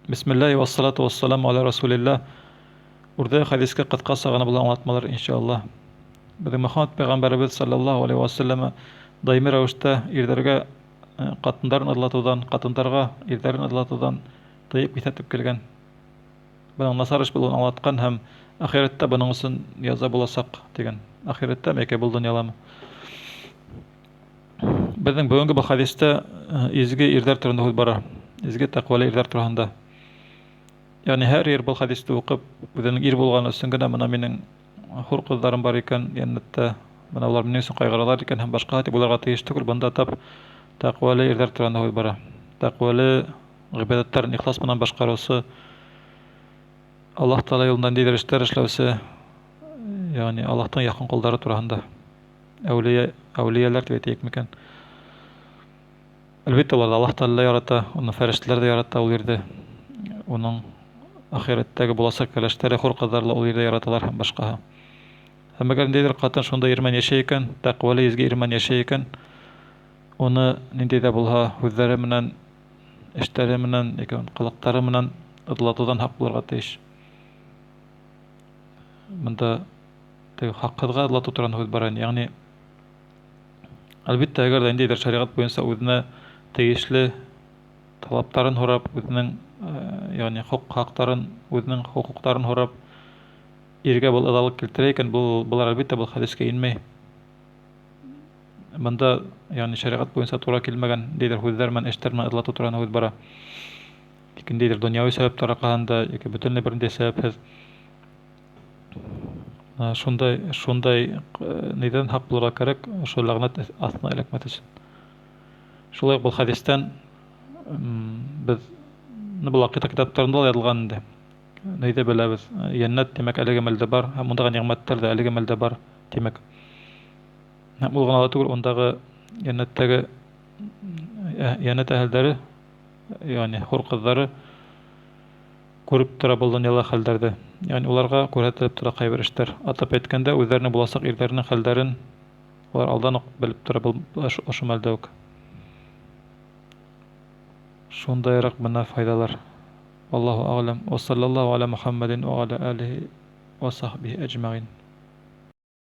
Bismillah ve salatu ve selamu ala Resulillah. Burada hadiske katkı gana bulan anlatmalar inşallah. Bizim Muhammed Peygamberimiz sallallahu aleyhi ve selleme daimi ravuşta irderge katınların adlatıdan, katındarga irderin adlatıdan tayıp itetip kelgen. Bunun nasarış bulun anlatkan hem ahirette bunun için yaza bulasak degen. Ahirette meke buldun yalamı. Bizim bugünkü bu hadiste izgi irder turunda hud bara. İzgi takvalı irder turanda. Yani her yer bu hadiste okup, özünün ir bolgany üçin gene mena meniň hur kızlarym bar eken, ýennetde mena ular meniň üçin gaýgyralar eken hem başga hati bularga teýiş tugul bunda tap takwaly erler turanda hoý bara. Takwaly ibadatlaryň ihlas bilen başgarysy, Allah Taala ýolundan diýer işler işlewse, yani Allah'tan ýakyn guldary turanda. Awliýalar diýip etmeken. Elbette Allah Taala yarata, onu ferişteler de yarata ol ýerde. Onun ahiretteki bulasak keleşleri hor kadarla ol yerde yaratalar hem başka. Hem eger neydir katan şunda irman yaşayken, takvalı izgi irman yaşayken, onu nindeyde bulha hüzzleri minen, işleri minen, kılıkları minen ıdlatıdan hak bularga teyiş. Bunda hakkıdga ıdlatı turan hüz baran. Yani elbette eger de nindeydir şariat boyunca özüne teyişli talaptарын horap, özünün yani hakkların, özünün hukukların horap, irge bol adalık keltireyken bular elbette bu hadiske inmey. Bunda yani şeriat boyunca tura kelmegen deydir hüzler men eşter men ıdlatı turan hüz bara. Lekin deydir dünyavi sebepler arqasında yoki bütünle birinde sebepsiz şunday neden hak bulara kerek şu lagnat aslına elekmet için. Şulay bu hadisten biz bu akita kitaplarında yazılgan indi. Neyde bilemiz. Cennet demek eli gemelde bar. Hem ondagi nimetler de eli gemelde bar demek. Hem ulgan alatı ondagi cennetteki cennet ehlileri yani hur kızları görüp tura boldan yala halderde. Yani ularga görüp tura kaybir işler. Atap etkende özlerine bulasak irlerinin hallerin ular aldan bilip tura oşu melde ok. Şundayarak bana faydalar. Allahu a'lem ve sallallahu ala Muhammedin ve ala alihi ve sahbihi ecmaîn.